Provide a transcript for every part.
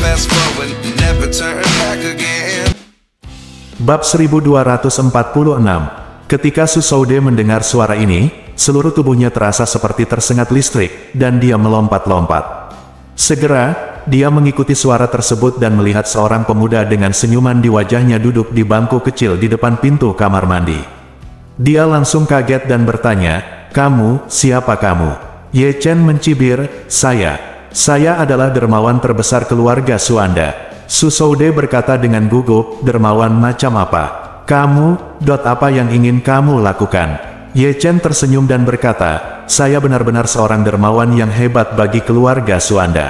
fast forward, never turn back again. Bab 1246. Ketika Susoude mendengar suara ini, seluruh tubuhnya terasa seperti tersengat listrik, dan dia melompat-lompat. Segera, dia mengikuti suara tersebut dan melihat seorang pemuda dengan senyuman di wajahnya duduk di bangku kecil di depan pintu kamar mandi. Dia langsung kaget dan bertanya, "Kamu, siapa kamu?" Ye Chen mencibir, Saya adalah dermawan terbesar keluarga Su Anda." Susoude berkata dengan gugup, "Dermawan macam apa? Kamu, apa yang ingin kamu lakukan?" Ye Chen tersenyum dan berkata, "Saya benar-benar seorang dermawan yang hebat bagi keluarga Su Anda.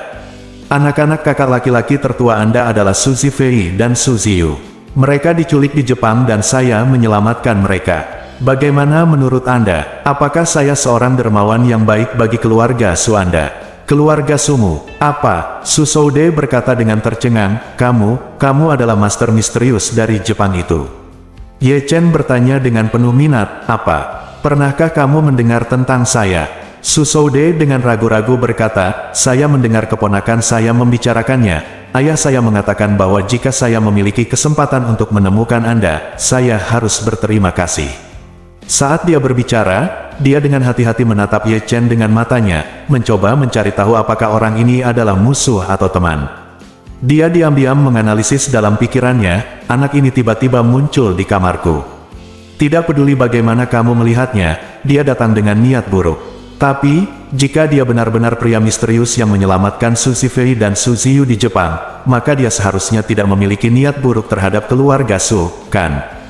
Anak-anak kakak laki-laki tertua Anda adalah Su Zifei dan Su Ziyu. Mereka diculik di Jepang dan saya menyelamatkan mereka. Bagaimana menurut Anda? Apakah saya seorang dermawan yang baik bagi keluarga Su Anda?" "Keluarga Sumu, apa?" Susoude berkata dengan tercengang, Kamu adalah master misterius dari Jepang itu." Ye Chen bertanya dengan penuh minat, "Apa? Pernahkah kamu mendengar tentang saya?" Susoude dengan ragu-ragu berkata, "Saya mendengar keponakan saya membicarakannya. Ayah saya mengatakan bahwa jika saya memiliki kesempatan untuk menemukan Anda, saya harus berterima kasih." Saat dia berbicara, dia dengan hati-hati menatap Ye Chen dengan matanya, mencoba mencari tahu apakah orang ini adalah musuh atau teman. Dia diam-diam menganalisis dalam pikirannya, anak ini tiba-tiba muncul di kamarku. Tidak peduli bagaimana kamu melihatnya, dia datang dengan niat buruk. Tapi, jika dia benar-benar pria misterius yang menyelamatkan Su Zifei dan Su Ziyu di Jepang, maka dia seharusnya tidak memiliki niat buruk terhadap keluarga Su, kan?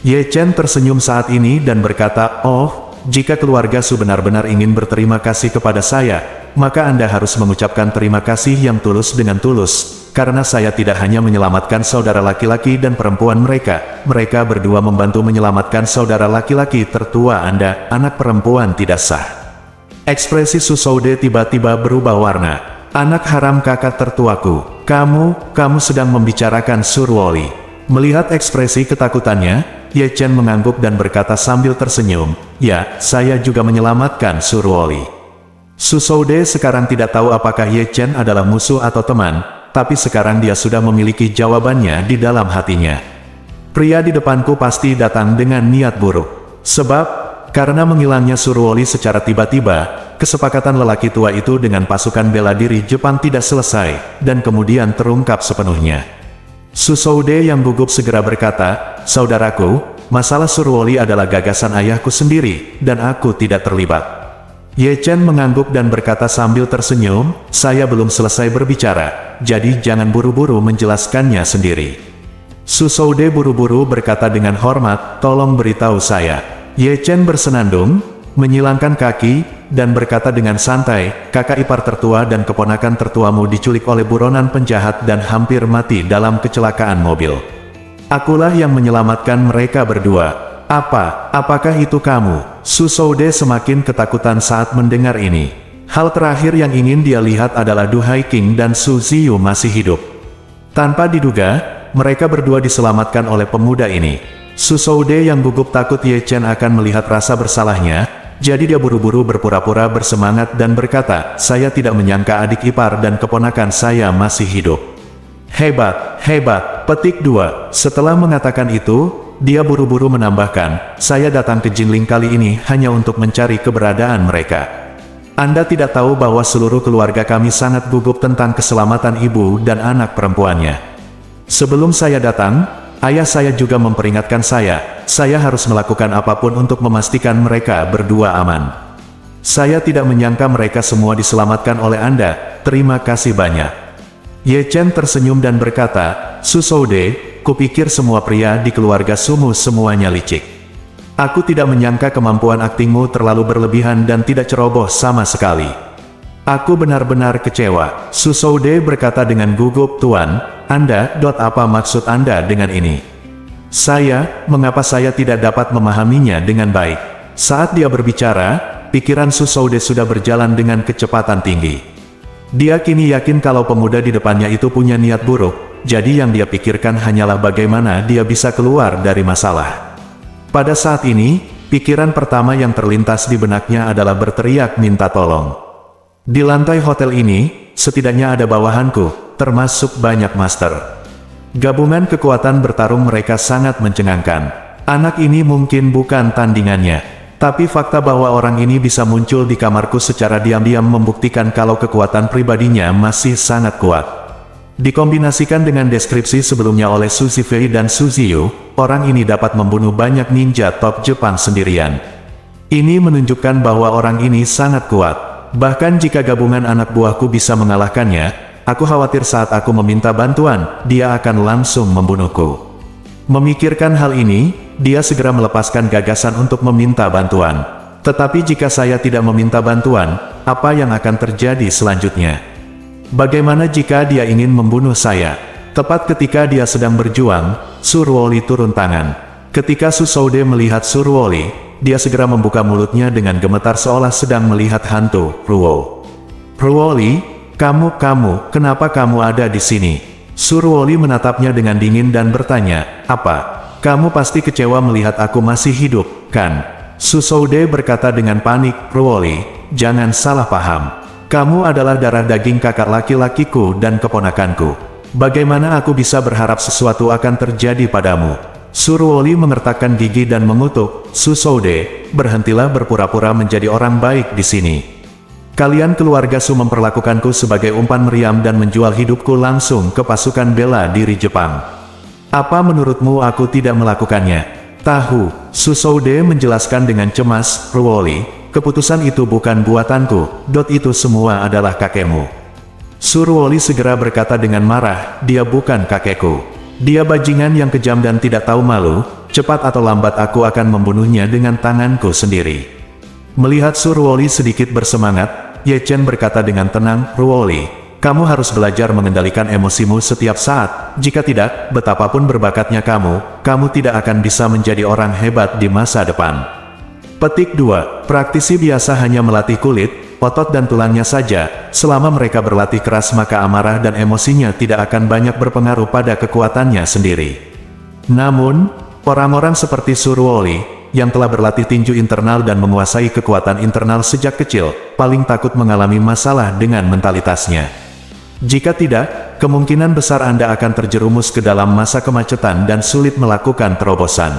Ye Chen tersenyum saat ini dan berkata, "Oh, jika keluarga Su benar-benar ingin berterima kasih kepada saya, maka Anda harus mengucapkan terima kasih yang tulus dengan tulus, karena saya tidak hanya menyelamatkan saudara laki-laki dan perempuan mereka berdua membantu menyelamatkan saudara laki-laki tertua Anda, anak perempuan tidak sah." Ekspresi Susoude tiba-tiba berubah warna. "Anak haram kakak tertuaku, kamu sedang membicarakan Surwoli." Melihat ekspresi ketakutannya, Ye Chen mengangguk dan berkata sambil tersenyum, "Ya, saya juga menyelamatkan Surwoli." Susoude sekarang tidak tahu apakah Ye Chen adalah musuh atau teman, tapi sekarang dia sudah memiliki jawabannya di dalam hatinya. Pria di depanku pasti datang dengan niat buruk. Sebab, karena menghilangnya Surwoli secara tiba-tiba, kesepakatan lelaki tua itu dengan pasukan bela diri Jepang tidak selesai, dan kemudian terungkap sepenuhnya. Susoude yang gugup segera berkata, "Saudaraku, masalah Surwoli adalah gagasan ayahku sendiri, dan aku tidak terlibat." Ye Chen mengangguk dan berkata sambil tersenyum, "Saya belum selesai berbicara, jadi jangan buru-buru menjelaskannya sendiri." Susoude buru-buru berkata dengan hormat, "Tolong beritahu saya." Ye Chen bersenandung, menyilangkan kaki, dan berkata dengan santai, "Kakak ipar tertua dan keponakan tertuamu diculik oleh buronan penjahat dan hampir mati dalam kecelakaan mobil. Akulah yang menyelamatkan mereka berdua." Apakah itu kamu?" Susoude semakin ketakutan saat mendengar ini. Hal terakhir yang ingin dia lihat adalah Du Haiking dan Su Ziyu masih hidup. Tanpa diduga, mereka berdua diselamatkan oleh pemuda ini. Susoude yang gugup takut Ye Chen akan melihat rasa bersalahnya, jadi dia buru-buru berpura-pura bersemangat dan berkata, "Saya tidak menyangka adik ipar dan keponakan saya masih hidup. Hebat, hebat." Petik 2. Setelah mengatakan itu, dia buru-buru menambahkan, "Saya datang ke Jinling kali ini hanya untuk mencari keberadaan mereka. Anda tidak tahu bahwa seluruh keluarga kami sangat gugup tentang keselamatan ibu dan anak perempuannya. Sebelum saya datang, ayah saya juga memperingatkan saya harus melakukan apapun untuk memastikan mereka berdua aman. Saya tidak menyangka mereka semua diselamatkan oleh Anda, terima kasih banyak." Ye Chen tersenyum dan berkata, "Susoude, kupikir semua pria di keluarga Sumu semuanya licik. Aku tidak menyangka kemampuan aktingmu terlalu berlebihan dan tidak ceroboh sama sekali. Aku benar-benar kecewa." Susoude berkata dengan gugup, "Tuan, apa maksud Anda dengan ini?" Mengapa saya tidak dapat memahaminya dengan baik?" Saat dia berbicara, pikiran Susoude sudah berjalan dengan kecepatan tinggi. Dia kini yakin kalau pemuda di depannya itu punya niat buruk, jadi yang dia pikirkan hanyalah bagaimana dia bisa keluar dari masalah. Pada saat ini, pikiran pertama yang terlintas di benaknya adalah berteriak minta tolong. Di lantai hotel ini, setidaknya ada bawahanku, termasuk banyak master. Gabungan kekuatan bertarung mereka sangat mencengangkan. Anak ini mungkin bukan tandingannya. Tapi fakta bahwa orang ini bisa muncul di kamarku secara diam-diam membuktikan kalau kekuatan pribadinya masih sangat kuat. Dikombinasikan dengan deskripsi sebelumnya oleh Su Zifei dan Su Ziyu, orang ini dapat membunuh banyak ninja top Jepang sendirian. Ini menunjukkan bahwa orang ini sangat kuat. Bahkan jika gabungan anak buahku bisa mengalahkannya, aku khawatir saat aku meminta bantuan, dia akan langsung membunuhku. Memikirkan hal ini, dia segera melepaskan gagasan untuk meminta bantuan. Tetapi jika saya tidak meminta bantuan, apa yang akan terjadi selanjutnya? Bagaimana jika dia ingin membunuh saya? Tepat ketika dia sedang berjuang, Surwoli turun tangan. Ketika Susoude melihat Surwoli, dia segera membuka mulutnya dengan gemetar seolah sedang melihat hantu. Surwoli, kamu, kenapa kamu ada di sini? Surwoli menatapnya dengan dingin dan bertanya, apa? Kamu pasti kecewa melihat aku masih hidup, kan? Susoude berkata dengan panik, Surwoli, jangan salah paham. Kamu adalah darah daging kakak laki-lakiku dan keponakanku. Bagaimana aku bisa berharap sesuatu akan terjadi padamu? Surwoli mengertakkan gigi dan mengutuk, Susoude, berhentilah berpura-pura menjadi orang baik di sini. Kalian keluarga Su memperlakukanku sebagai umpan meriam dan menjual hidupku langsung ke pasukan bela diri Jepang. Apa menurutmu aku tidak melakukannya? Tahu, Susoude menjelaskan dengan cemas, Surwoli, keputusan itu bukan buatanku, itu semua adalah kakekmu. Surwoli segera berkata dengan marah, dia bukan kakekku. Dia bajingan yang kejam dan tidak tahu malu, cepat atau lambat aku akan membunuhnya dengan tanganku sendiri. Melihat Surwoli sedikit bersemangat, Ye Chen berkata dengan tenang, Surwoli, kamu harus belajar mengendalikan emosimu setiap saat, jika tidak, betapapun berbakatnya kamu tidak akan bisa menjadi orang hebat di masa depan. Petik 2. Praktisi biasa hanya melatih kulit, otot dan tulangnya saja, selama mereka berlatih keras maka amarah dan emosinya tidak akan banyak berpengaruh pada kekuatannya sendiri. Namun, orang-orang seperti Surwoli, yang telah berlatih tinju internal dan menguasai kekuatan internal sejak kecil, paling takut mengalami masalah dengan mentalitasnya. Jika tidak, kemungkinan besar Anda akan terjerumus ke dalam masa kemacetan dan sulit melakukan terobosan.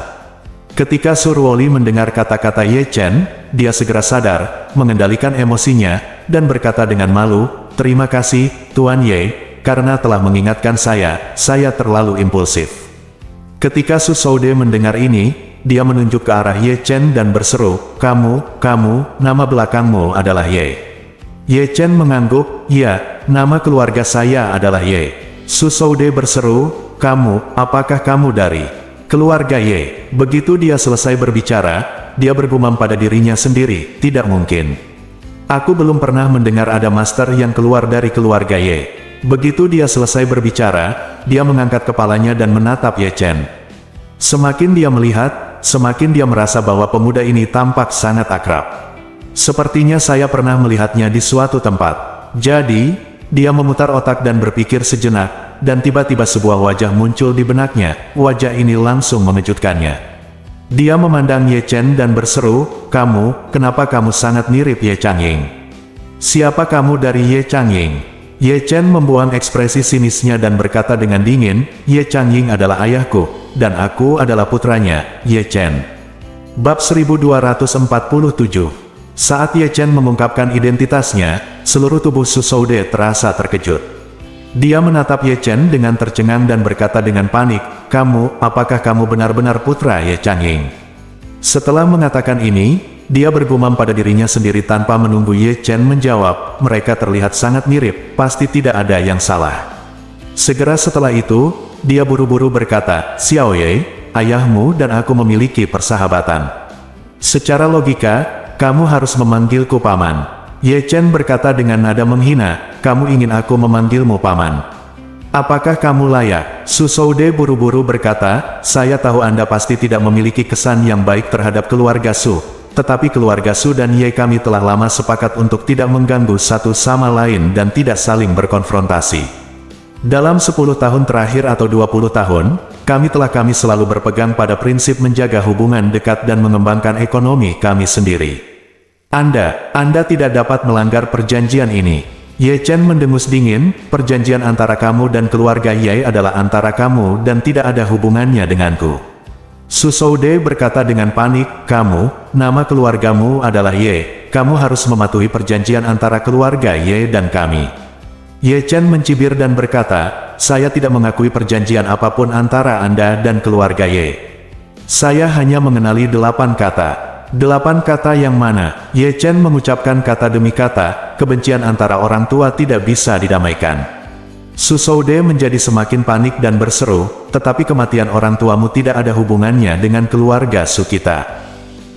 Ketika Surwoli mendengar kata-kata Ye Chen, dia segera sadar, mengendalikan emosinya, dan berkata dengan malu, terima kasih, Tuan Ye, karena telah mengingatkan saya terlalu impulsif. Ketika Susoude mendengar ini, dia menunjuk ke arah Ye Chen dan berseru, kamu, nama belakangmu adalah Ye. Ye Chen mengangguk, ya, nama keluarga saya adalah Ye. Susoude berseru, kamu, apakah kamu dari keluarga Ye? Begitu dia selesai berbicara, dia bergumam pada dirinya sendiri, tidak mungkin. Aku belum pernah mendengar ada master yang keluar dari keluarga Ye. Begitu dia selesai berbicara, dia mengangkat kepalanya dan menatap Ye Chen. Semakin dia melihat, semakin dia merasa bahwa pemuda ini tampak sangat akrab. Sepertinya saya pernah melihatnya di suatu tempat. Jadi, dia memutar otak dan berpikir sejenak, dan tiba-tiba sebuah wajah muncul di benaknya. Wajah ini langsung mengejutkannya. Dia memandang Ye Chen dan berseru, kenapa kamu sangat mirip Ye Changying? Siapa kamu dari Ye Changying? Ye Chen membuang ekspresi sinisnya dan berkata dengan dingin, Ye Changying adalah ayahku, dan aku adalah putranya, Ye Chen. Bab 1247. Saat Ye Chen mengungkapkan identitasnya, seluruh tubuh Susoude terasa terkejut. Dia menatap Ye Chen dengan tercengang dan berkata dengan panik, apakah kamu benar-benar putra Ye Changying? Setelah mengatakan ini, dia bergumam pada dirinya sendiri tanpa menunggu Ye Chen menjawab, mereka terlihat sangat mirip, pasti tidak ada yang salah. Segera setelah itu, dia buru-buru berkata, Xiao Ye, ayahmu dan aku memiliki persahabatan. Secara logika, kamu harus memanggilku paman. Ye Chen berkata dengan nada menghina, kamu ingin aku memanggilmu paman? Apakah kamu layak? Susoude buru-buru berkata, saya tahu Anda pasti tidak memiliki kesan yang baik terhadap keluarga Su. Tetapi keluarga Su dan Ye kami telah lama sepakat untuk tidak mengganggu satu sama lain dan tidak saling berkonfrontasi. Dalam 10 tahun terakhir atau 20 tahun, kami selalu berpegang pada prinsip menjaga hubungan dekat dan mengembangkan ekonomi kami sendiri. Anda tidak dapat melanggar perjanjian ini. Ye Chen mendengus dingin, perjanjian antara kamu dan keluarga Ye adalah antara kamu dan tidak ada hubungannya denganku. Su Shoude berkata dengan panik, nama keluargamu adalah Ye, kamu harus mematuhi perjanjian antara keluarga Ye dan kami. Ye Chen mencibir dan berkata, saya tidak mengakui perjanjian apapun antara Anda dan keluarga Ye. Saya hanya mengenali 8 kata. 8 kata yang mana? Ye Chen mengucapkan kata demi kata, kebencian antara orang tua tidak bisa didamaikan. Su Shoude menjadi semakin panik dan berseru, tetapi kematian orang tuamu tidak ada hubungannya dengan keluarga Su kita.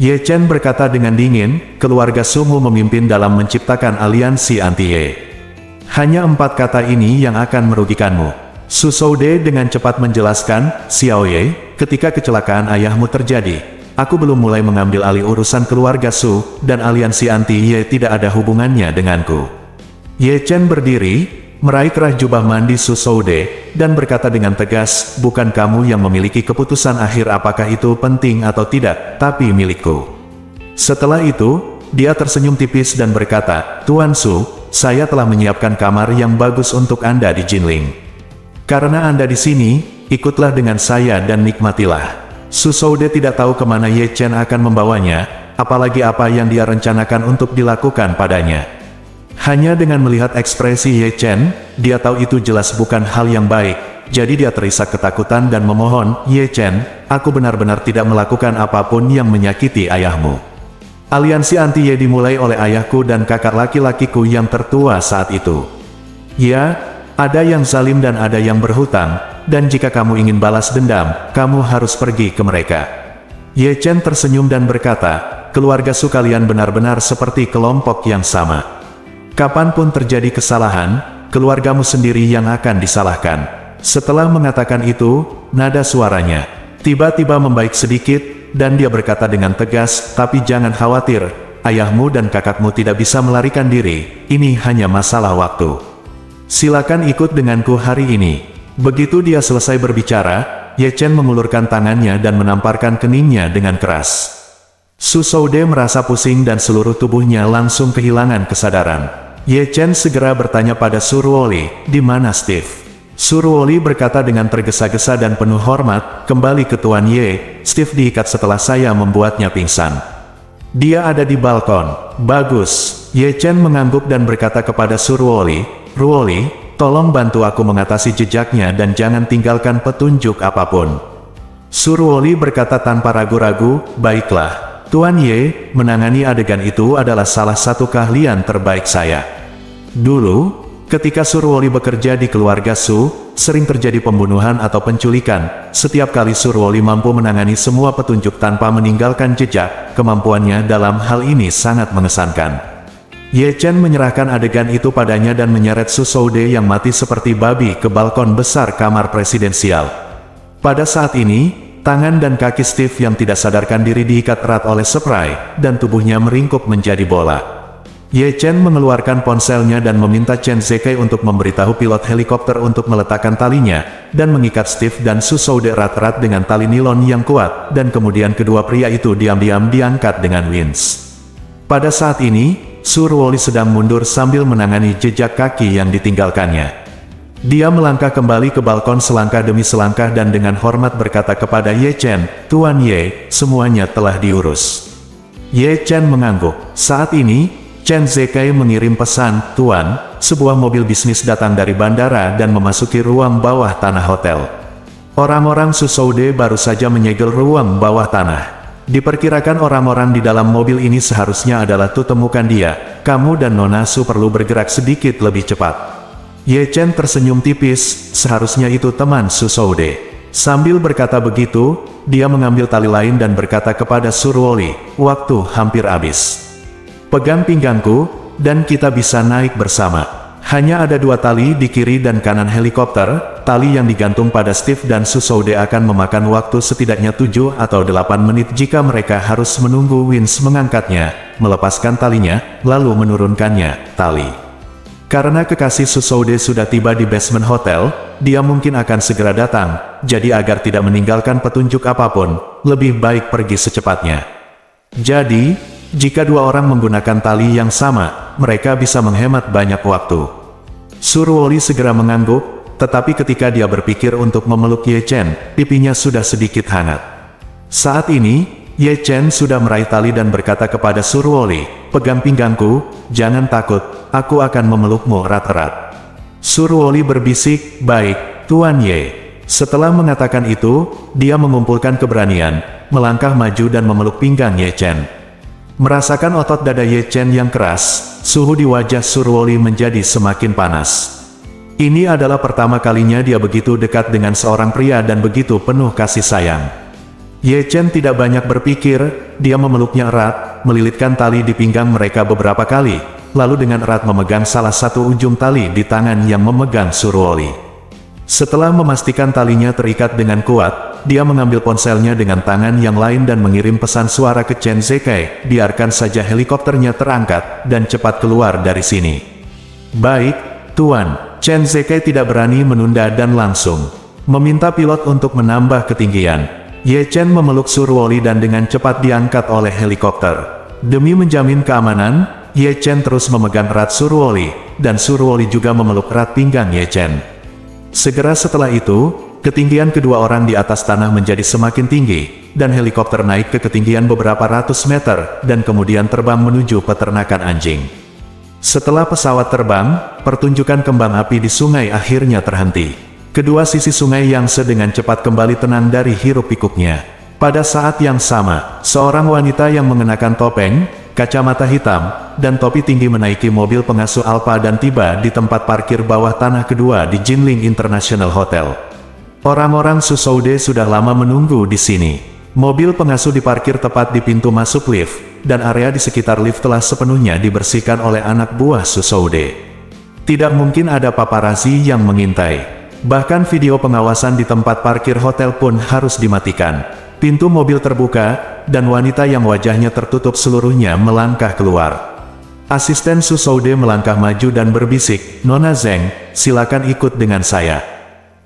Ye Chen berkata dengan dingin, keluarga Sumu memimpin dalam menciptakan aliansi anti-Ye. Hanya 4 kata ini yang akan merugikanmu. Su Shoude dengan cepat menjelaskan, Xiao Ye, ketika kecelakaan ayahmu terjadi, aku belum mulai mengambil alih urusan keluarga Su, dan aliansi anti-Ye tidak ada hubungannya denganku. Ye Chen berdiri, meraih kerah jubah mandi Su Shoude, dan berkata dengan tegas, bukan kamu yang memiliki keputusan akhir apakah itu penting atau tidak, tapi milikku. Setelah itu, dia tersenyum tipis dan berkata, Tuan Su, saya telah menyiapkan kamar yang bagus untuk Anda di Jinling. Karena Anda di sini, ikutlah dengan saya dan nikmatilah. Su Shoude tidak tahu kemana Ye Chen akan membawanya, apalagi apa yang dia rencanakan untuk dilakukan padanya. Hanya dengan melihat ekspresi Ye Chen, dia tahu itu jelas bukan hal yang baik, jadi dia terisak ketakutan dan memohon, Ye Chen, aku benar-benar tidak melakukan apapun yang menyakiti ayahmu. Aliansi anti-Ye dimulai oleh ayahku dan kakak laki-lakiku yang tertua saat itu. Ya, ada yang zalim dan ada yang berhutang, dan jika kamu ingin balas dendam, kamu harus pergi ke mereka. Ye Chen tersenyum dan berkata, keluarga Su kalian benar-benar seperti kelompok yang sama. Kapanpun terjadi kesalahan, keluargamu sendiri yang akan disalahkan. Setelah mengatakan itu, nada suaranya tiba-tiba membaik sedikit, dan dia berkata dengan tegas, tapi jangan khawatir, ayahmu dan kakakmu tidak bisa melarikan diri, ini hanya masalah waktu. Silakan ikut denganku hari ini. Begitu dia selesai berbicara, Ye Chen mengulurkan tangannya dan menamparkan keningnya dengan keras. Su Shoude merasa pusing dan seluruh tubuhnya langsung kehilangan kesadaran. Ye Chen segera bertanya pada Su Ruoli, di mana Steve? Su Ruoli berkata dengan tergesa-gesa dan penuh hormat, kembali ke Tuan Ye, Steve diikat setelah saya membuatnya pingsan. Dia ada di balkon. Bagus. Ye Chen mengangguk dan berkata kepada Su Ruoli, Ruoli, tolong bantu aku mengatasi jejaknya dan jangan tinggalkan petunjuk apapun. Su Ruoli berkata tanpa ragu-ragu, baiklah. Tuan Ye, menangani adegan itu adalah salah satu keahlian terbaik saya. Dulu, ketika Su Ruoli bekerja di keluarga Su, sering terjadi pembunuhan atau penculikan. Setiap kali Su Ruoli mampu menangani semua petunjuk tanpa meninggalkan jejak, kemampuannya dalam hal ini sangat mengesankan. Ye Chen menyerahkan adegan itu padanya dan menyeret Su Shoude yang mati seperti babi ke balkon besar kamar presidensial. Pada saat ini, tangan dan kaki Steve yang tidak sadarkan diri diikat erat oleh spray, dan tubuhnya meringkuk menjadi bola. Ye Chen mengeluarkan ponselnya dan meminta Chen Zekai untuk memberitahu pilot helikopter untuk meletakkan talinya, dan mengikat Steve dan Su Shoude erat-erat dengan tali nilon yang kuat, dan kemudian kedua pria itu diam-diam diangkat dengan winch. Pada saat ini, Su Ruoli sedang mundur sambil menangani jejak kaki yang ditinggalkannya. Dia melangkah kembali ke balkon selangkah demi selangkah dan dengan hormat berkata kepada Ye Chen, Tuan Ye, semuanya telah diurus. Ye Chen mengangguk. Saat ini, Chen Zekai mengirim pesan, Tuan, sebuah mobil bisnis datang dari bandara dan memasuki ruang bawah tanah hotel. Orang-orang Su Shoude baru saja menyegel ruang bawah tanah. Diperkirakan orang-orang di dalam mobil ini seharusnya adalah temukan dia. Kamu dan Nona Su perlu bergerak sedikit lebih cepat. Ye Chen tersenyum tipis, seharusnya itu teman Su Shoude. Sambil berkata begitu, dia mengambil tali lain dan berkata kepada Su Ruoli, waktu hampir habis. Pegang pinggangku, dan kita bisa naik bersama. Hanya ada 2 tali di kiri dan kanan helikopter, tali yang digantung pada Steve dan Su Shoude akan memakan waktu setidaknya 7 atau 8 menit jika mereka harus menunggu winch mengangkatnya, melepaskan talinya, lalu menurunkannya, tali. Karena kekasih Su Shoude sudah tiba di basement hotel, dia mungkin akan segera datang, jadi agar tidak meninggalkan petunjuk apapun, lebih baik pergi secepatnya. Jadi, Jika dua orang menggunakan tali yang sama, mereka bisa menghemat banyak waktu. Surwoli segera mengangguk, tetapi ketika dia berpikir untuk memeluk Ye Chen, pipinya sudah sedikit hangat. Saat ini, Ye Chen sudah meraih tali dan berkata kepada Surwoli, "Pegang pinggangku, jangan takut, aku akan memelukmu erat-erat." Surwoli berbisik, "Baik, Tuan Ye." Setelah mengatakan itu, dia mengumpulkan keberanian, melangkah maju dan memeluk pinggang Ye Chen. Merasakan otot dada Ye Chen yang keras, suhu di wajah Surwoli menjadi semakin panas. Ini adalah pertama kalinya dia begitu dekat dengan seorang pria dan begitu penuh kasih sayang. Ye Chen tidak banyak berpikir, dia memeluknya erat, melilitkan tali di pinggang mereka beberapa kali, lalu dengan erat memegang salah satu ujung tali di tangan yang memegang Surwoli. Setelah memastikan talinya terikat dengan kuat, dia mengambil ponselnya dengan tangan yang lain dan mengirim pesan suara ke Chen Zekai, "Biarkan saja helikopternya terangkat, dan cepat keluar dari sini." "Baik, Tuan." Chen Zekai tidak berani menunda dan langsung meminta pilot untuk menambah ketinggian. Ye Chen memeluk Surwoli dan dengan cepat diangkat oleh helikopter. Demi menjamin keamanan, Ye Chen terus memegang erat Surwoli, dan Surwoli juga memeluk erat pinggang Ye Chen. Segera setelah itu, ketinggian kedua orang di atas tanah menjadi semakin tinggi, dan helikopter naik ke ketinggian beberapa ratus meter, dan kemudian terbang menuju peternakan anjing. Setelah pesawat terbang, pertunjukan kembang api di sungai akhirnya terhenti. Kedua sisi sungai Yangtze dengan cepat kembali tenang dari hiruk-pikuknya. Pada saat yang sama, seorang wanita yang mengenakan topeng, kacamata hitam, dan topi tinggi menaiki mobil pengasuh Alpha dan tiba di tempat parkir bawah tanah kedua di Jinling International Hotel. Orang-orang Susoude sudah lama menunggu di sini. Mobil pengasuh diparkir tepat di pintu masuk lift, dan area di sekitar lift telah sepenuhnya dibersihkan oleh anak buah Susoude. Tidak mungkin ada paparazzi yang mengintai. Bahkan video pengawasan di tempat parkir hotel pun harus dimatikan. Pintu mobil terbuka, dan wanita yang wajahnya tertutup seluruhnya melangkah keluar. Asisten Susoude melangkah maju dan berbisik, "Nona Zeng, silakan ikut dengan saya."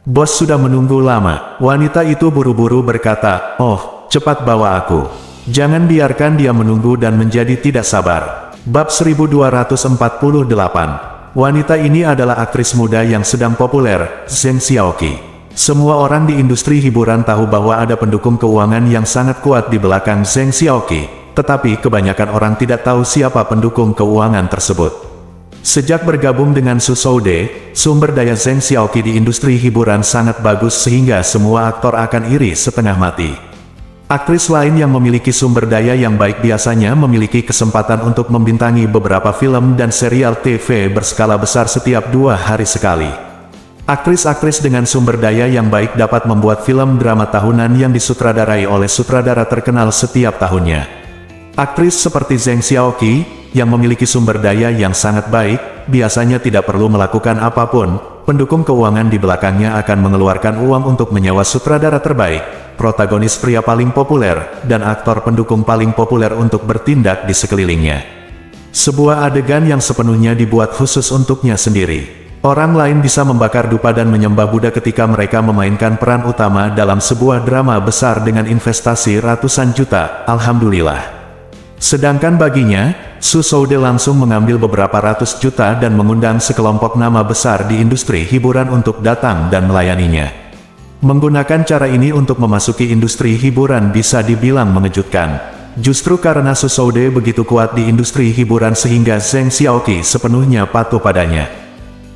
"Bos sudah menunggu lama." Wanita itu buru-buru berkata, "Oh, cepat bawa aku. Jangan biarkan dia menunggu dan menjadi tidak sabar." Bab 1248. Wanita ini adalah aktris muda yang sedang populer, Zheng Xiaoqi. Semua orang di industri hiburan tahu bahwa ada pendukung keuangan yang sangat kuat di belakang Zheng Xiaoqi, tetapi kebanyakan orang tidak tahu siapa pendukung keuangan tersebut. Sejak bergabung dengan Susoude, sumber daya Zheng Xiaoqi di industri hiburan sangat bagus sehingga semua aktor akan iri setengah mati. Aktris lain yang memiliki sumber daya yang baik biasanya memiliki kesempatan untuk membintangi beberapa film dan serial TV berskala besar setiap 2 hari sekali. Aktris-aktris dengan sumber daya yang baik dapat membuat film drama tahunan yang disutradarai oleh sutradara terkenal setiap tahunnya. Aktris seperti Zheng Xiaoqi, yang memiliki sumber daya yang sangat baik, biasanya tidak perlu melakukan apapun, pendukung keuangan di belakangnya akan mengeluarkan uang untuk menyewa sutradara terbaik, protagonis pria paling populer, dan aktor pendukung paling populer untuk bertindak di sekelilingnya. Sebuah adegan yang sepenuhnya dibuat khusus untuknya sendiri. Orang lain bisa membakar dupa dan menyembah Buddha ketika mereka memainkan peran utama dalam sebuah drama besar dengan investasi ratusan juta, alhamdulillah. Sedangkan baginya, Susoude langsung mengambil beberapa ratus juta dan mengundang sekelompok nama besar di industri hiburan untuk datang dan melayaninya. Menggunakan cara ini untuk memasuki industri hiburan bisa dibilang mengejutkan. Justru karena Susoude begitu kuat di industri hiburan sehingga Zheng Xiaoqi sepenuhnya patuh padanya.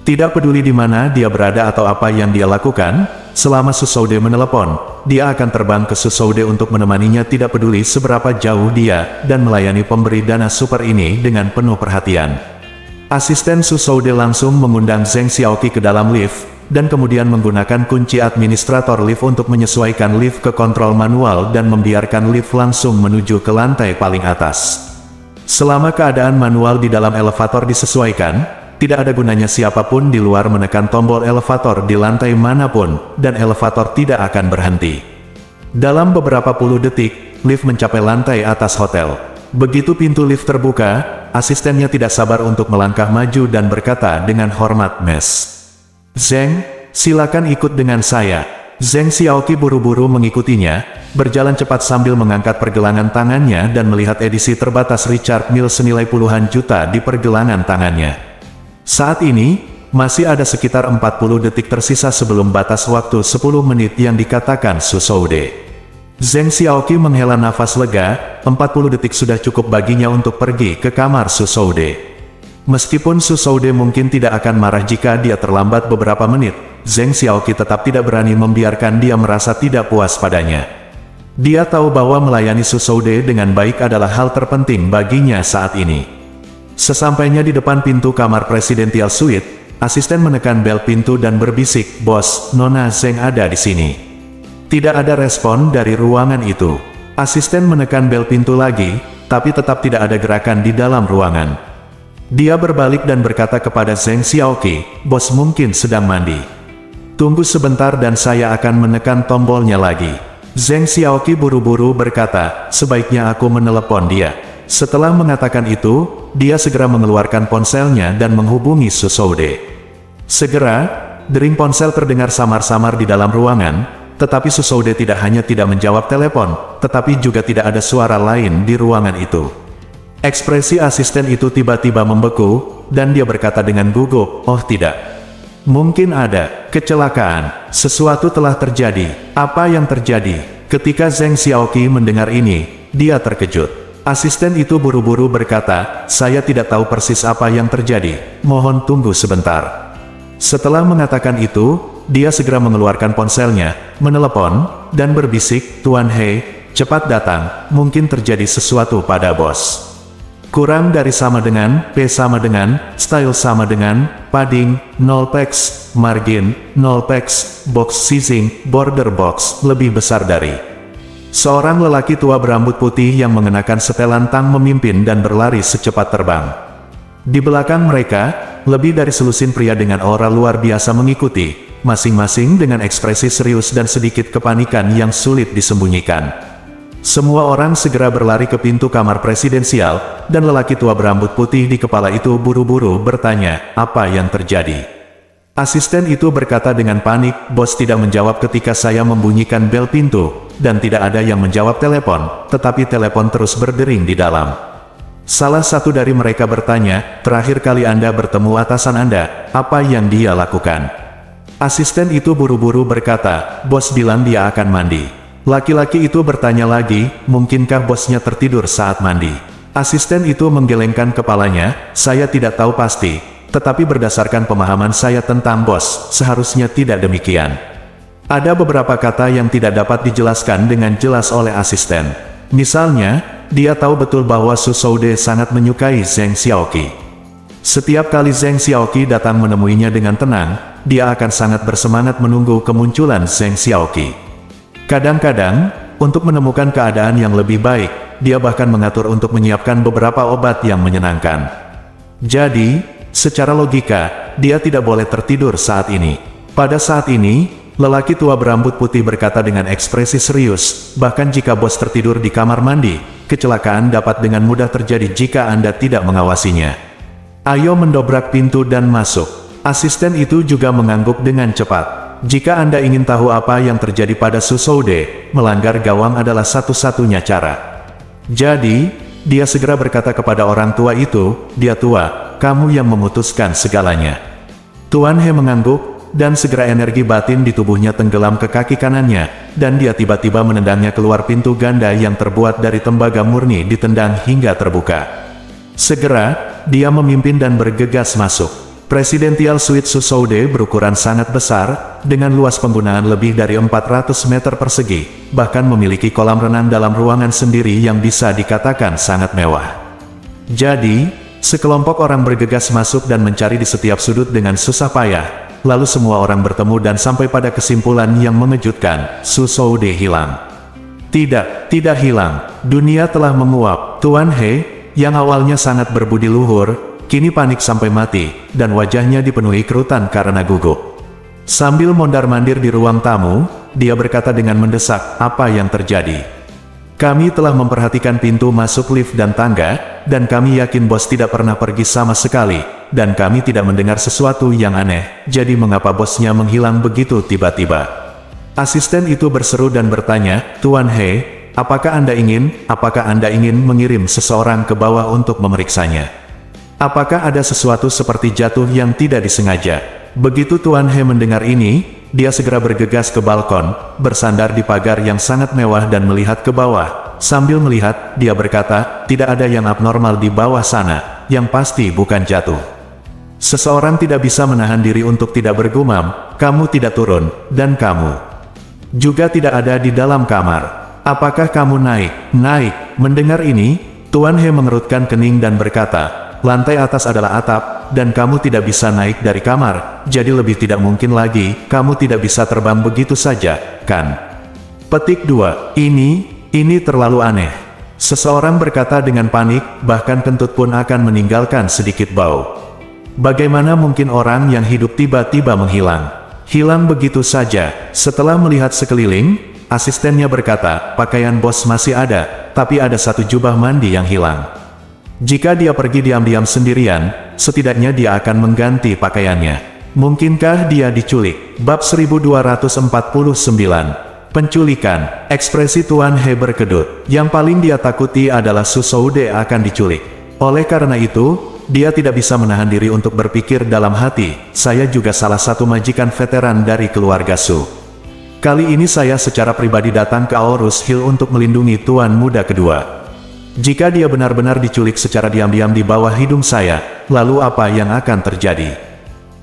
Tidak peduli di mana dia berada atau apa yang dia lakukan, selama Susoude menelepon, dia akan terbang ke Susoude untuk menemaninya tidak peduli seberapa jauh dia, dan melayani pemberi dana super ini dengan penuh perhatian. Asisten Susoude langsung mengundang Zheng Xiaoqi ke dalam lift, dan kemudian menggunakan kunci administrator lift untuk menyesuaikan lift ke kontrol manual dan membiarkan lift langsung menuju ke lantai paling atas. Selama keadaan manual di dalam elevator disesuaikan, tidak ada gunanya siapapun di luar menekan tombol elevator di lantai manapun, dan elevator tidak akan berhenti. Dalam beberapa puluh detik, lift mencapai lantai atas hotel. Begitu pintu lift terbuka, asistennya tidak sabar untuk melangkah maju dan berkata dengan hormat, "Mes Zheng, silakan ikut dengan saya." Zheng Xiaoqi buru-buru mengikutinya, berjalan cepat sambil mengangkat pergelangan tangannya dan melihat edisi terbatas Richard Mille senilai puluhan juta di pergelangan tangannya. Saat ini, masih ada sekitar 40 detik tersisa sebelum batas waktu 10 menit yang dikatakan Su Shoude. Zheng Xiaoqi menghela nafas lega, 40 detik sudah cukup baginya untuk pergi ke kamar Su Shoude. Meskipun Su Shoude mungkin tidak akan marah jika dia terlambat beberapa menit, Zheng Xiaoqi tetap tidak berani membiarkan dia merasa tidak puas padanya. Dia tahu bahwa melayani Su Shoude dengan baik adalah hal terpenting baginya saat ini. Sesampainya di depan pintu kamar Presidential Suite, asisten menekan bel pintu dan berbisik, "Bos, Nona Zheng ada di sini." Tidak ada respon dari ruangan itu. Asisten menekan bel pintu lagi, tapi tetap tidak ada gerakan di dalam ruangan. Dia berbalik dan berkata kepada Zheng Xiaoqi, "Bos mungkin sedang mandi. Tunggu sebentar dan saya akan menekan tombolnya lagi." Zheng Xiaoqi buru-buru berkata, "Sebaiknya aku menelepon dia." Setelah mengatakan itu, dia segera mengeluarkan ponselnya dan menghubungi Su Shoude. Segera, dering ponsel terdengar samar-samar di dalam ruangan, tetapi Su Shoude tidak hanya tidak menjawab telepon, tetapi juga tidak ada suara lain di ruangan itu. Ekspresi asisten itu tiba-tiba membeku, dan dia berkata dengan gugup, "Oh tidak. Mungkin ada kecelakaan, sesuatu telah terjadi." Apa yang terjadi? Ketika Zheng Xiaoqi mendengar ini, dia terkejut. Asisten itu buru-buru berkata, "Saya tidak tahu persis apa yang terjadi, mohon tunggu sebentar." Setelah mengatakan itu, dia segera mengeluarkan ponselnya, menelepon, dan berbisik, "Tuan He, cepat datang, mungkin terjadi sesuatu pada bos." Kurang dari sama dengan, P sama dengan, style sama dengan, padding, 0 px, margin, 0 px, box sizing, border box, lebih besar dari. Seorang lelaki tua berambut putih yang mengenakan setelan tang memimpin dan berlari secepat terbang. Di belakang mereka, lebih dari selusin pria dengan aura luar biasa mengikuti, masing-masing dengan ekspresi serius dan sedikit kepanikan yang sulit disembunyikan. Semua orang segera berlari ke pintu kamar presidensial, dan lelaki tua berambut putih di kepala itu buru-buru bertanya, "Apa yang terjadi?" Asisten itu berkata dengan panik, "Bos tidak menjawab ketika saya membunyikan bel pintu, dan tidak ada yang menjawab telepon, tetapi telepon terus berdering di dalam." Salah satu dari mereka bertanya, "Terakhir kali Anda bertemu atasan Anda, apa yang dia lakukan?" Asisten itu buru-buru berkata, "Bos bilang dia akan mandi." Laki-laki itu bertanya lagi, "Mungkinkah bosnya tertidur saat mandi?" Asisten itu menggelengkan kepalanya, "Saya tidak tahu pasti, tetapi berdasarkan pemahaman saya tentang bos, seharusnya tidak demikian." Ada beberapa kata yang tidak dapat dijelaskan dengan jelas oleh asisten. Misalnya, dia tahu betul bahwa Su Shoude sangat menyukai Zheng Xiaoqi. Setiap kali Zheng Xiaoqi datang menemuinya dengan tenang, dia akan sangat bersemangat menunggu kemunculan Zheng Xiaoqi. Kadang-kadang, untuk menemukan keadaan yang lebih baik, dia bahkan mengatur untuk menyiapkan beberapa obat yang menyenangkan. Jadi, secara logika, dia tidak boleh tertidur saat ini. Pada saat ini, lelaki tua berambut putih berkata dengan ekspresi serius, "Bahkan jika bos tertidur di kamar mandi, kecelakaan dapat dengan mudah terjadi jika Anda tidak mengawasinya. Ayo mendobrak pintu dan masuk." Asisten itu juga mengangguk dengan cepat. Jika Anda ingin tahu apa yang terjadi pada Su Shoude, melanggar gawang adalah satu-satunya cara. Jadi, dia segera berkata kepada orang tua itu, "Dia tua, kamu yang memutuskan segalanya." Tuan He mengangguk, dan segera energi batin di tubuhnya tenggelam ke kaki kanannya, dan dia tiba-tiba menendangnya keluar pintu ganda yang terbuat dari tembaga murni ditendang hingga terbuka. Segera, dia memimpin dan bergegas masuk. Presidential Suite Su Shoude berukuran sangat besar, dengan luas penggunaan lebih dari 400 meter persegi, bahkan memiliki kolam renang dalam ruangan sendiri yang bisa dikatakan sangat mewah. Jadi, sekelompok orang bergegas masuk dan mencari di setiap sudut dengan susah payah, lalu semua orang bertemu dan sampai pada kesimpulan yang mengejutkan, Su Shoude hilang. Tidak hilang. Dunia telah menguap. Tuan He, yang awalnya sangat berbudi luhur, kini panik sampai mati, dan wajahnya dipenuhi kerutan karena gugup. Sambil mondar-mandir di ruang tamu, dia berkata dengan mendesak, "Apa yang terjadi?" "Kami telah memperhatikan pintu masuk lift dan tangga, dan kami yakin bos tidak pernah pergi sama sekali, dan kami tidak mendengar sesuatu yang aneh, jadi mengapa bosnya menghilang begitu tiba-tiba?" Asisten itu berseru dan bertanya, "Tuan He, apakah Anda ingin mengirim seseorang ke bawah untuk memeriksanya? Apakah ada sesuatu seperti jatuh yang tidak disengaja?" Begitu Tuan He mendengar ini, dia segera bergegas ke balkon, bersandar di pagar yang sangat mewah dan melihat ke bawah. Sambil melihat, dia berkata, "Tidak ada yang abnormal di bawah sana, yang pasti bukan jatuh." Seseorang tidak bisa menahan diri untuk tidak bergumam, "Kamu tidak turun, dan kamu juga tidak ada di dalam kamar. Apakah kamu naik?" Mendengar ini, Tuan He mengerutkan kening dan berkata, "Lantai atas adalah atap, dan kamu tidak bisa naik dari kamar, jadi lebih tidak mungkin lagi, kamu tidak bisa terbang begitu saja, kan?" Petik 2. Ini terlalu aneh. Seseorang berkata dengan panik, bahkan kentut pun akan meninggalkan sedikit bau. Bagaimana mungkin orang yang hidup tiba-tiba menghilang? Hilang begitu saja. Setelah melihat sekeliling, asistennya berkata, "Pakaian bos masih ada, tapi ada satu jubah mandi yang hilang. Jika dia pergi diam-diam sendirian, setidaknya dia akan mengganti pakaiannya. Mungkinkah dia diculik?" Bab 1249. Penculikan. Ekspresi Tuan He berkedut. Yang paling dia takuti adalah Su Shoude akan diculik. Oleh karena itu, dia tidak bisa menahan diri untuk berpikir dalam hati, "Saya juga salah satu majikan veteran dari keluarga Su. Kali ini saya secara pribadi datang ke Aorus Hill untuk melindungi Tuan Muda kedua. Jika dia benar-benar diculik secara diam-diam di bawah hidung saya, lalu apa yang akan terjadi?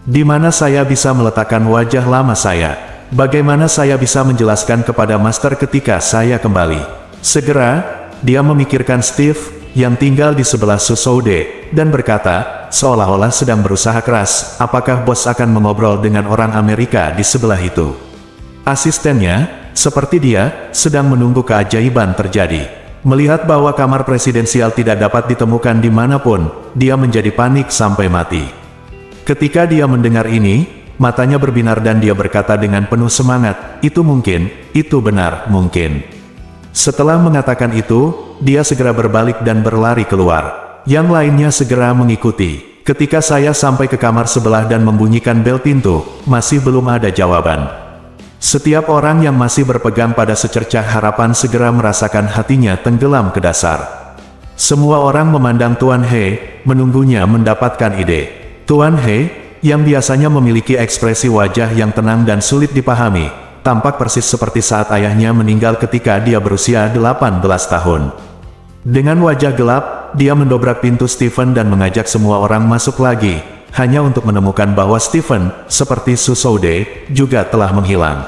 Di mana saya bisa meletakkan wajah lama saya? Bagaimana saya bisa menjelaskan kepada Master ketika saya kembali?" Segera, dia memikirkan Steve, yang tinggal di sebelah Su Shoude, dan berkata, seolah-olah sedang berusaha keras, "Apakah bos akan mengobrol dengan orang Amerika di sebelah itu?" Asistennya, seperti dia, sedang menunggu keajaiban terjadi. Melihat bahwa kamar presidensial tidak dapat ditemukan dimanapun, dia menjadi panik sampai mati. Ketika dia mendengar ini, matanya berbinar dan dia berkata dengan penuh semangat, "Itu mungkin, itu benar, mungkin." Setelah mengatakan itu, dia segera berbalik dan berlari keluar. Yang lainnya segera mengikuti. Ketika saya sampai ke kamar sebelah dan membunyikan bel pintu, masih belum ada jawaban. Setiap orang yang masih berpegang pada secercah harapan segera merasakan hatinya tenggelam ke dasar. Semua orang memandang Tuan He, menunggunya mendapatkan ide. Tuan He, yang biasanya memiliki ekspresi wajah yang tenang dan sulit dipahami, tampak persis seperti saat ayahnya meninggal ketika dia berusia 18 tahun. Dengan wajah gelap, dia mendobrak pintu Stephen dan mengajak semua orang masuk lagi, hanya untuk menemukan bahwa Stephen, seperti Su Shoude, juga telah menghilang.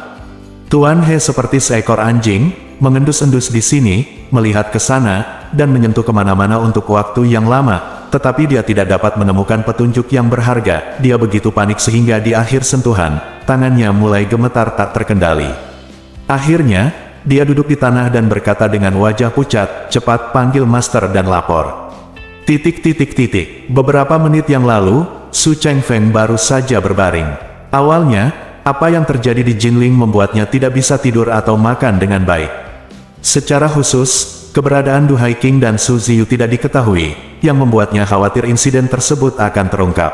Tuan He seperti seekor anjing, mengendus-endus di sini, melihat ke sana, dan menyentuh kemana-mana untuk waktu yang lama. Tetapi dia tidak dapat menemukan petunjuk yang berharga. Dia begitu panik sehingga di akhir sentuhan, tangannya mulai gemetar tak terkendali. Akhirnya, dia duduk di tanah dan berkata dengan wajah pucat, "Cepat panggil Master dan lapor." Beberapa menit yang lalu, Su Chengfeng baru saja berbaring. Awalnya, apa yang terjadi di Jinling membuatnya tidak bisa tidur atau makan dengan baik. Secara khusus, keberadaan Du Haiking dan Su Ziyu tidak diketahui, yang membuatnya khawatir insiden tersebut akan terungkap.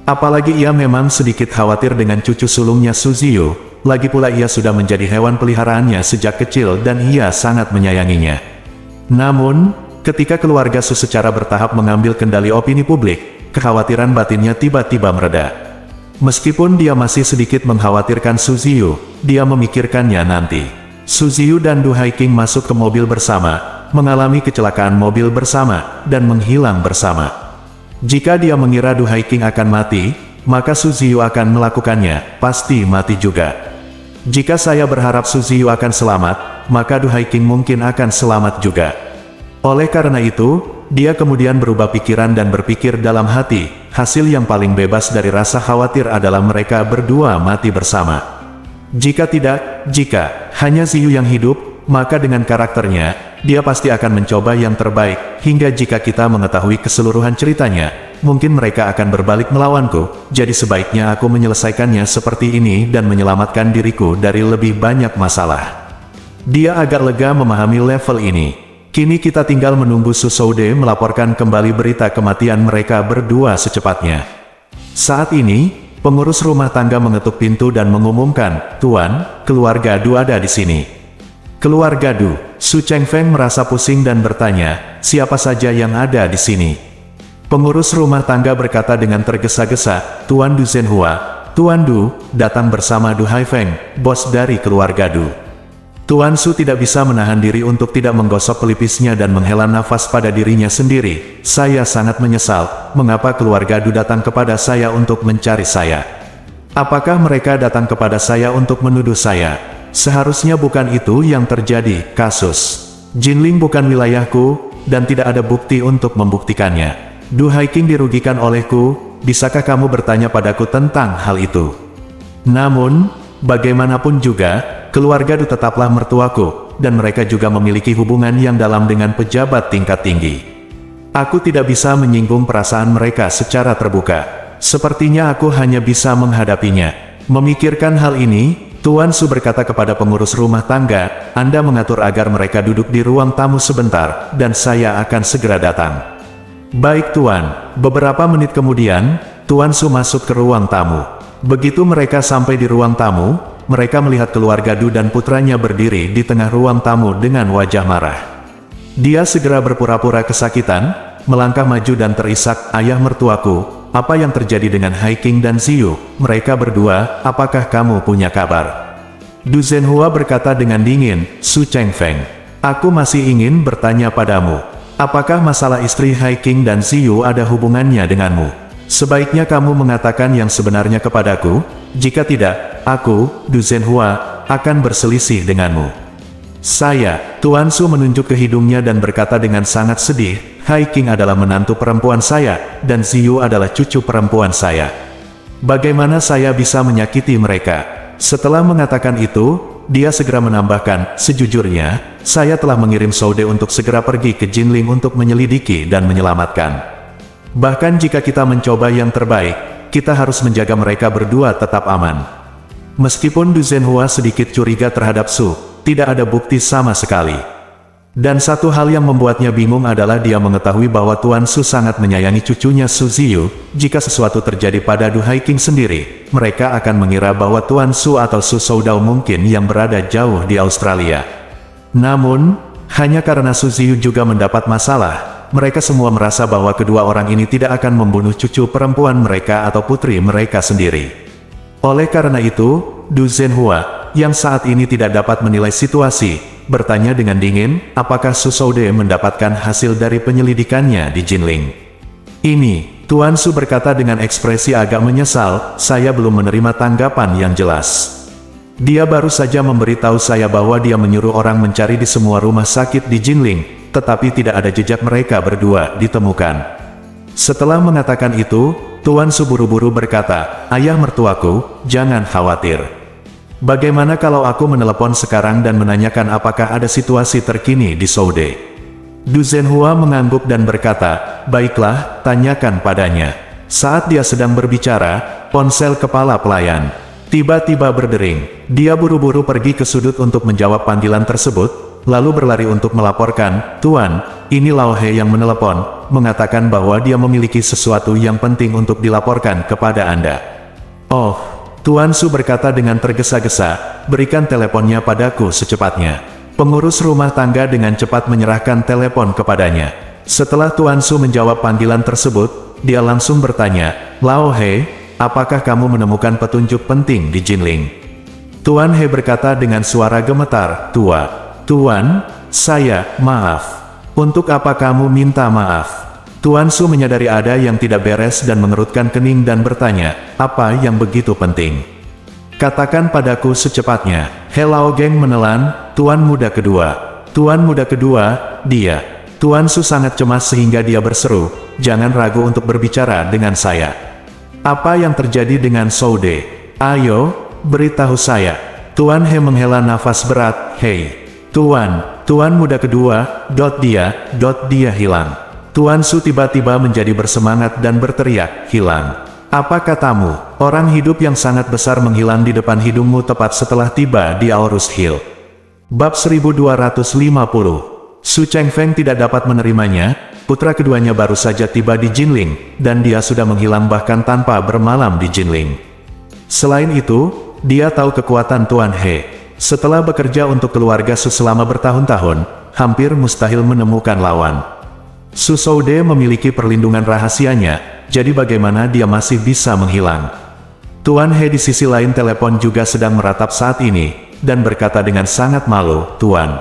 Apalagi ia memang sedikit khawatir dengan cucu sulungnya Su Ziyu, lagi pula ia sudah menjadi hewan peliharaannya sejak kecil dan ia sangat menyayanginya. Namun, ketika keluarga Su secara bertahap mengambil kendali opini publik, kekhawatiran batinnya tiba-tiba mereda. Meskipun dia masih sedikit mengkhawatirkan Su Ziyu, dia memikirkannya nanti. Su Ziyu dan Du Haiking masuk ke mobil bersama, mengalami kecelakaan mobil bersama, dan menghilang bersama. Jika dia mengira Du Haiking akan mati, maka Su Ziyu akan melakukannya, pasti mati juga. Jika saya berharap Su Ziyu akan selamat, maka Du Haiking mungkin akan selamat juga. Oleh karena itu, dia kemudian berubah pikiran dan berpikir dalam hati, hasil yang paling bebas dari rasa khawatir adalah mereka berdua mati bersama. Jika hanya Ziyu yang hidup, maka dengan karakternya, dia pasti akan mencoba yang terbaik, hingga jika kita mengetahui keseluruhan ceritanya, mungkin mereka akan berbalik melawanku, jadi sebaiknya aku menyelesaikannya seperti ini dan menyelamatkan diriku dari lebih banyak masalah. Dia agak lega memahami level ini. Kini kita tinggal menunggu Su Shoude melaporkan kembali berita kematian mereka berdua secepatnya. Saat ini, pengurus rumah tangga mengetuk pintu dan mengumumkan, "Tuan, keluarga Du ada di sini. Keluarga Du. Su Chengfeng merasa pusing dan bertanya, siapa saja yang ada di sini? Pengurus rumah tangga berkata dengan tergesa-gesa, Tuan Du Zhenhua, Tuan Du, datang bersama Du Haifeng, bos dari keluarga Du. Tuan Su tidak bisa menahan diri untuk tidak menggosok pelipisnya dan menghela nafas pada dirinya sendiri. Saya sangat menyesal, mengapa keluarga Du datang kepada saya untuk mencari saya? Apakah mereka datang kepada saya untuk menuduh saya? Seharusnya bukan itu yang terjadi, kasus Jinling bukan wilayahku, dan tidak ada bukti untuk membuktikannya. Du Haiking dirugikan olehku, bisakah kamu bertanya padaku tentang hal itu? Namun, bagaimanapun juga, keluarga Du tetaplah mertuaku, dan mereka juga memiliki hubungan yang dalam dengan pejabat tingkat tinggi. Aku tidak bisa menyinggung perasaan mereka secara terbuka. Sepertinya aku hanya bisa menghadapinya. Memikirkan hal ini, Tuan Su berkata kepada pengurus rumah tangga, Anda mengatur agar mereka duduk di ruang tamu sebentar, dan saya akan segera datang. Baik Tuan. Beberapa menit kemudian, Tuan Su masuk ke ruang tamu. Begitu mereka sampai di ruang tamu, mereka melihat keluarga Du dan putranya berdiri di tengah ruang tamu dengan wajah marah. Dia segera berpura-pura kesakitan, melangkah maju dan terisak, ayah mertuaku. Apa yang terjadi dengan Haiking dan Ziyu? Mereka berdua, apakah kamu punya kabar? Du Zhenhua berkata dengan dingin, Su Chengfeng. Aku masih ingin bertanya padamu. Apakah masalah istri Haiking dan Ziyu ada hubungannya denganmu? Sebaiknya kamu mengatakan yang sebenarnya kepadaku. Jika tidak, aku, Du Zhenhua, akan berselisih denganmu. Saya, Tuan Su menunjuk ke hidungnya dan berkata dengan sangat sedih, Haiking adalah menantu perempuan saya, dan Ziyu adalah cucu perempuan saya. Bagaimana saya bisa menyakiti mereka? Setelah mengatakan itu, dia segera menambahkan, sejujurnya, saya telah mengirim Soude untuk segera pergi ke Jinling untuk menyelidiki dan menyelamatkan. Bahkan jika kita mencoba yang terbaik, kita harus menjaga mereka berdua tetap aman. Meskipun Du Zhenhua sedikit curiga terhadap Su, tidak ada bukti sama sekali. Dan satu hal yang membuatnya bingung adalah dia mengetahui bahwa Tuan Su sangat menyayangi cucunya Su Ziyu. Jika sesuatu terjadi pada Du Haiking sendiri, mereka akan mengira bahwa Tuan Su atau Su Soudao mungkin yang berada jauh di Australia. Namun, hanya karena Su Ziyu juga mendapat masalah, mereka semua merasa bahwa kedua orang ini tidak akan membunuh cucu perempuan mereka atau putri mereka sendiri. Oleh karena itu, Du Zhenhua, yang saat ini tidak dapat menilai situasi, bertanya dengan dingin, apakah Su Soude mendapatkan hasil dari penyelidikannya di Jinling? Ini, Tuan Su berkata dengan ekspresi agak menyesal, saya belum menerima tanggapan yang jelas. Dia baru saja memberitahu saya bahwa dia menyuruh orang mencari di semua rumah sakit di Jinling, tetapi tidak ada jejak mereka berdua ditemukan. Setelah mengatakan itu, Tuan Su buru-buru berkata, ayah mertuaku, jangan khawatir. Bagaimana kalau aku menelepon sekarang dan menanyakan apakah ada situasi terkini di Soude? Du Zhenhua mengangguk dan berkata, baiklah, tanyakan padanya. Saat dia sedang berbicara, ponsel kepala pelayan tiba-tiba berdering. Dia buru-buru pergi ke sudut untuk menjawab panggilan tersebut, lalu berlari untuk melaporkan, Tuan, ini Lao He yang menelepon, mengatakan bahwa dia memiliki sesuatu yang penting untuk dilaporkan kepada Anda. Oh, Tuan Su berkata dengan tergesa-gesa, berikan teleponnya padaku secepatnya. Pengurus rumah tangga dengan cepat menyerahkan telepon kepadanya. Setelah Tuan Su menjawab panggilan tersebut, dia langsung bertanya, Lao He, apakah kamu menemukan petunjuk penting di Jinling? Tuan He berkata dengan suara gemetar, Tuan, saya, maaf. Untuk apa kamu minta maaf? Tuan Su menyadari ada yang tidak beres dan mengerutkan kening dan bertanya, apa yang begitu penting? Katakan padaku secepatnya. He Lao Geng menelan, Tuan muda kedua. Tuan muda kedua, dia. Tuan Su sangat cemas sehingga dia berseru, jangan ragu untuk berbicara dengan saya. Apa yang terjadi dengan Soude? Ayo, beritahu saya. Tuan He menghela nafas berat, hei. Tuan muda kedua, dia hilang. Tuan Su tiba-tiba menjadi bersemangat dan berteriak, hilang. Apa katamu? Orang hidup yang sangat besar menghilang di depan hidungmu tepat setelah tiba di Aorus Hill. Bab 1250. Su Chengfeng tidak dapat menerimanya, putra keduanya baru saja tiba di Jinling, dan dia sudah menghilang bahkan tanpa bermalam di Jinling. Selain itu, dia tahu kekuatan Tuan He. Setelah bekerja untuk keluarga Su selama bertahun-tahun, hampir mustahil menemukan lawan. Su Soude memiliki perlindungan rahasianya, jadi bagaimana dia masih bisa menghilang? Tuan He di sisi lain telepon juga sedang meratap saat ini, dan berkata dengan sangat malu, "Tuan,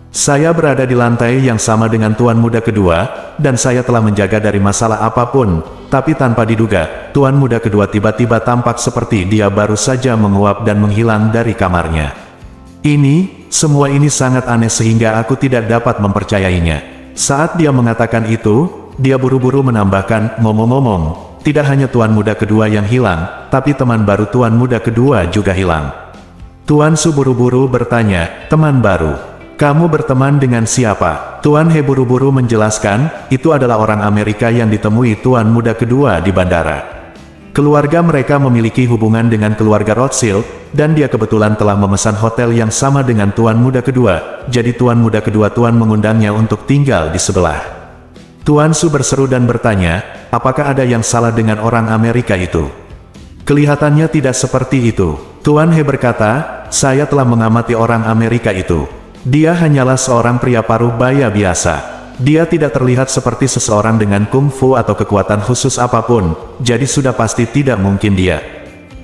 saya berada di lantai yang sama dengan Tuan Muda kedua, dan saya telah menjaga dari masalah apapun." Tapi tanpa diduga, Tuan Muda kedua tiba-tiba tampak seperti dia baru saja menguap dan menghilang dari kamarnya. Semua ini sangat aneh sehingga aku tidak dapat mempercayainya. Saat dia mengatakan itu, dia buru-buru menambahkan, "Ngomong-ngomong, tidak hanya Tuan Muda kedua yang hilang, tapi teman baru Tuan Muda kedua juga hilang." Tuan Su buru-buru bertanya, "Teman baru? Kamu berteman dengan siapa?" Tuan He buru-buru menjelaskan, "Itu adalah orang Amerika yang ditemui Tuan Muda kedua di bandara. Keluarga mereka memiliki hubungan dengan keluarga Rothschild, dan dia kebetulan telah memesan hotel yang sama dengan Tuan Muda kedua, jadi Tuan Muda kedua Tuan mengundangnya untuk tinggal di sebelah." Tuan Su berseru dan bertanya, "Apakah ada yang salah dengan orang Amerika itu?" "Kelihatannya tidak seperti itu." Tuan He berkata, "Saya telah mengamati orang Amerika itu. Dia hanyalah seorang pria paruh baya biasa. Dia tidak terlihat seperti seseorang dengan kungfu atau kekuatan khusus apapun, jadi sudah pasti tidak mungkin dia."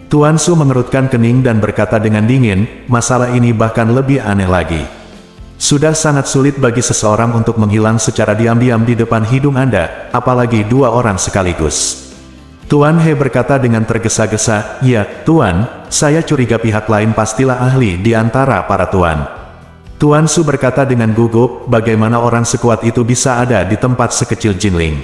Tuan Su mengerutkan kening dan berkata dengan dingin, "Masalah ini bahkan lebih aneh lagi. Sudah sangat sulit bagi seseorang untuk menghilang secara diam-diam di depan hidung Anda, apalagi dua orang sekaligus." Tuan He berkata dengan tergesa-gesa, "Ya, Tuan, saya curiga pihak lain pastilah ahli di antara para Tuan." Tuan Su berkata dengan gugup, "Bagaimana orang sekuat itu bisa ada di tempat sekecil Jinling?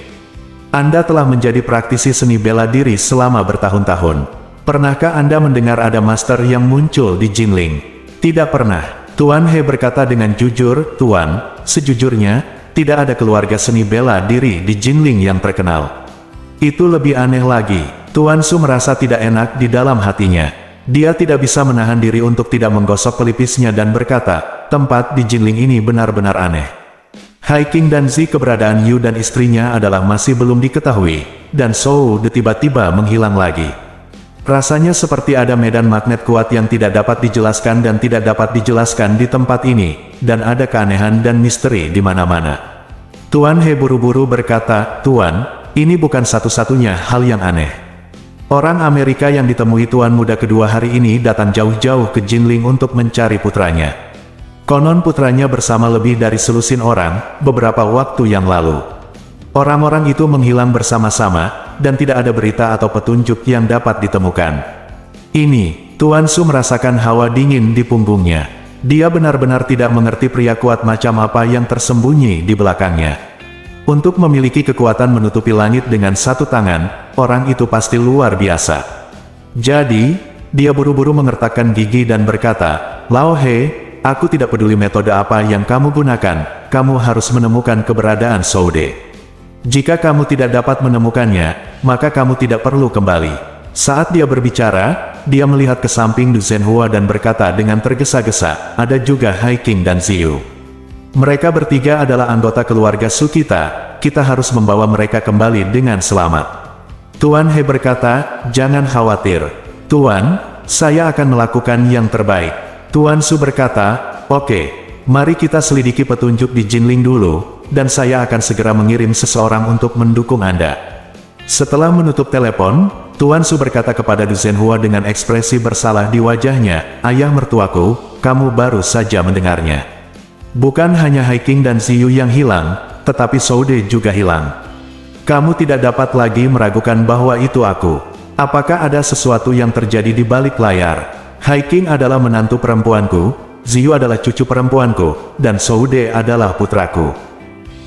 Anda telah menjadi praktisi seni bela diri selama bertahun-tahun. Pernahkah Anda mendengar ada master yang muncul di Jinling?" "Tidak pernah." Tuan He berkata dengan jujur, "Tuan, sejujurnya, tidak ada keluarga seni bela diri di Jinling yang terkenal." Itu lebih aneh lagi. Tuan Su merasa tidak enak di dalam hatinya. Dia tidak bisa menahan diri untuk tidak menggosok pelipisnya dan berkata, "Tempat di Jinling ini benar-benar aneh. Hai King dan Zi, keberadaan Yu dan istrinya adalah masih belum diketahui, dan Soude tiba-tiba menghilang lagi. Rasanya seperti ada medan magnet kuat yang tidak dapat dijelaskan dan tidak dapat dijelaskan di tempat ini, dan ada keanehan dan misteri di mana-mana." Tuan He buru-buru berkata, "Tuan, ini bukan satu-satunya hal yang aneh. Orang Amerika yang ditemui Tuan Muda kedua hari ini datang jauh-jauh ke Jinling untuk mencari putranya. Konon putranya bersama lebih dari selusin orang, beberapa waktu yang lalu. Orang-orang itu menghilang bersama-sama, dan tidak ada berita atau petunjuk yang dapat ditemukan." Tuan Su merasakan hawa dingin di punggungnya. Dia benar-benar tidak mengerti pria kuat macam apa yang tersembunyi di belakangnya. Untuk memiliki kekuatan menutupi langit dengan satu tangan, orang itu pasti luar biasa. Jadi, dia buru-buru mengertakkan gigi dan berkata, "Lao He, aku tidak peduli metode apa yang kamu gunakan, kamu harus menemukan keberadaan Soude. Jika kamu tidak dapat menemukannya, maka kamu tidak perlu kembali." Saat dia berbicara, dia melihat ke samping Du Zhenhua dan berkata dengan tergesa-gesa, "Ada juga Hai King dan Ziyu. Mereka bertiga adalah anggota keluarga Su kita harus membawa mereka kembali dengan selamat." Tuan He berkata, "Jangan khawatir. Tuan, saya akan melakukan yang terbaik." Tuan Su berkata, "Oke, mari kita selidiki petunjuk di Jinling dulu, dan saya akan segera mengirim seseorang untuk mendukung Anda." Setelah menutup telepon, Tuan Su berkata kepada Du Zhenhua dengan ekspresi bersalah di wajahnya, "Ayah mertuaku, kamu baru saja mendengarnya. Bukan hanya Hai King dan Ziyu yang hilang, tetapi Soude juga hilang. Kamu tidak dapat lagi meragukan bahwa itu aku. Apakah ada sesuatu yang terjadi di balik layar? Hai King adalah menantu perempuanku, Ziyu adalah cucu perempuanku, dan Soude adalah putraku.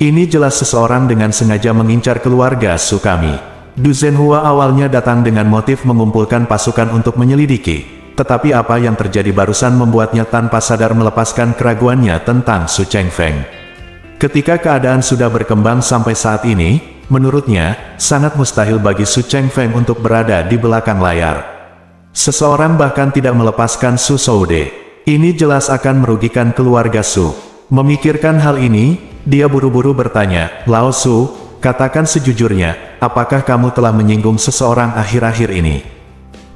Ini jelas seseorang dengan sengaja mengincar keluarga Su kami." Du Zhenhua awalnya datang dengan motif mengumpulkan pasukan untuk menyelidiki. Tetapi apa yang terjadi barusan membuatnya tanpa sadar melepaskan keraguannya tentang Su Chengfeng. Ketika keadaan sudah berkembang sampai saat ini, menurutnya, sangat mustahil bagi Su Chengfeng untuk berada di belakang layar. Seseorang bahkan tidak melepaskan Su Soude. Ini jelas akan merugikan keluarga Su. Memikirkan hal ini, dia buru-buru bertanya, "Lao Su, katakan sejujurnya, apakah kamu telah menyinggung seseorang akhir-akhir ini?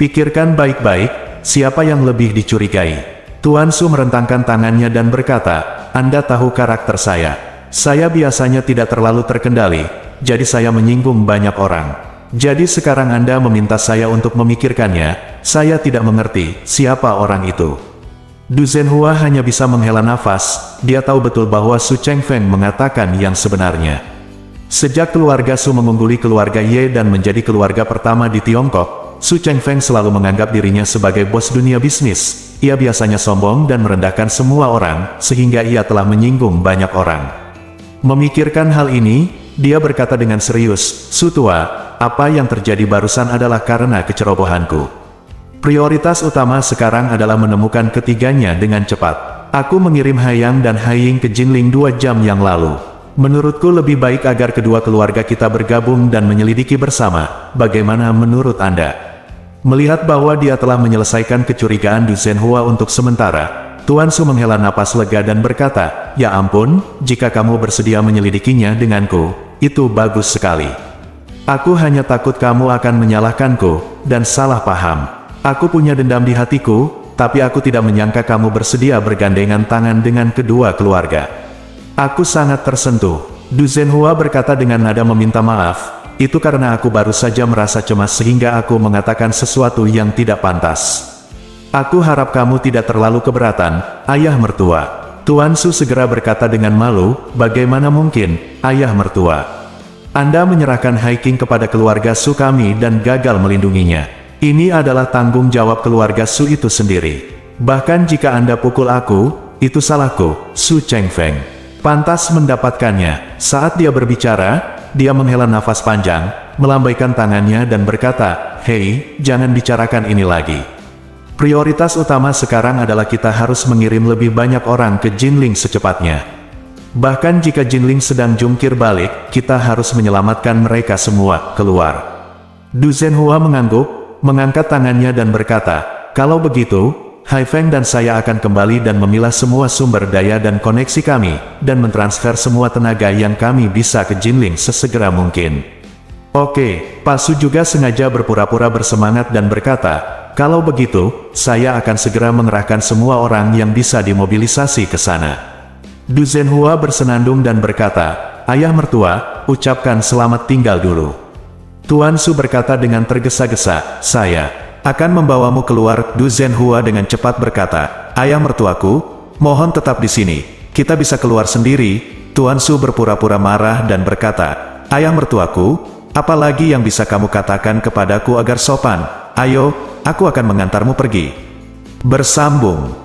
Pikirkan baik-baik, siapa yang lebih dicurigai?" Tuan Su merentangkan tangannya dan berkata, Anda tahu karakter saya. Saya biasanya tidak terlalu terkendali, jadi saya menyinggung banyak orang. Jadi sekarang Anda meminta saya untuk memikirkannya, saya tidak mengerti siapa orang itu. Du Zhenhua hanya bisa menghela nafas, dia tahu betul bahwa Su Chengfeng mengatakan yang sebenarnya. Sejak keluarga Su mengungguli keluarga Ye dan menjadi keluarga pertama di Tiongkok, Su Chengfeng selalu menganggap dirinya sebagai bos dunia bisnis. Ia biasanya sombong dan merendahkan semua orang, sehingga ia telah menyinggung banyak orang. Memikirkan hal ini, dia berkata dengan serius, Su tua, apa yang terjadi barusan adalah karena kecerobohanku. Prioritas utama sekarang adalah menemukan ketiganya dengan cepat. Aku mengirim Haiyang dan Haiying ke Jinling 2 jam yang lalu. Menurutku lebih baik agar kedua keluarga kita bergabung dan menyelidiki bersama. Bagaimana menurut Anda? Melihat bahwa dia telah menyelesaikan kecurigaan Du Zhenhua untuk sementara, Tuan Su menghela napas lega dan berkata, Ya ampun, jika kamu bersedia menyelidikinya denganku, itu bagus sekali. Aku hanya takut kamu akan menyalahkanku, dan salah paham. Aku punya dendam di hatiku, tapi aku tidak menyangka kamu bersedia bergandengan tangan dengan kedua keluarga. Aku sangat tersentuh. Du Zhenhua berkata dengan nada meminta maaf. Itu karena aku baru saja merasa cemas sehingga aku mengatakan sesuatu yang tidak pantas. Aku harap kamu tidak terlalu keberatan, ayah mertua. Tuan Su segera berkata dengan malu, bagaimana mungkin, ayah mertua. Anda menyerahkan Haiying kepada keluarga Su kami dan gagal melindunginya. Ini adalah tanggung jawab keluarga Su itu sendiri. Bahkan jika Anda pukul aku, itu salahku, Su Chengfeng. Pantas mendapatkannya. Saat dia berbicara, dia menghela nafas panjang, melambaikan tangannya dan berkata, Hei, jangan bicarakan ini lagi. Prioritas utama sekarang adalah kita harus mengirim lebih banyak orang ke Jinling secepatnya. Bahkan jika Jinling sedang jungkir balik, kita harus menyelamatkan mereka semua keluar. Du Zhenhua mengangguk, mengangkat tangannya dan berkata, kalau begitu, Haifeng dan saya akan kembali dan memilah semua sumber daya dan koneksi kami, dan mentransfer semua tenaga yang kami bisa ke Jinling sesegera mungkin. Oke, Pak Su juga sengaja berpura-pura bersemangat dan berkata, kalau begitu, saya akan segera mengerahkan semua orang yang bisa dimobilisasi ke sana. Du Zhenhua bersenandung dan berkata, ayah mertua, ucapkan selamat tinggal dulu. Tuan Su berkata dengan tergesa-gesa, saya akan membawamu keluar. Du Zhenhua dengan cepat berkata, ayah mertuaku, mohon tetap di sini, kita bisa keluar sendiri. Tuan Su berpura-pura marah dan berkata, ayah mertuaku, apalagi yang bisa kamu katakan kepadaku agar sopan? Ayo, aku akan mengantarmu pergi. Bersambung.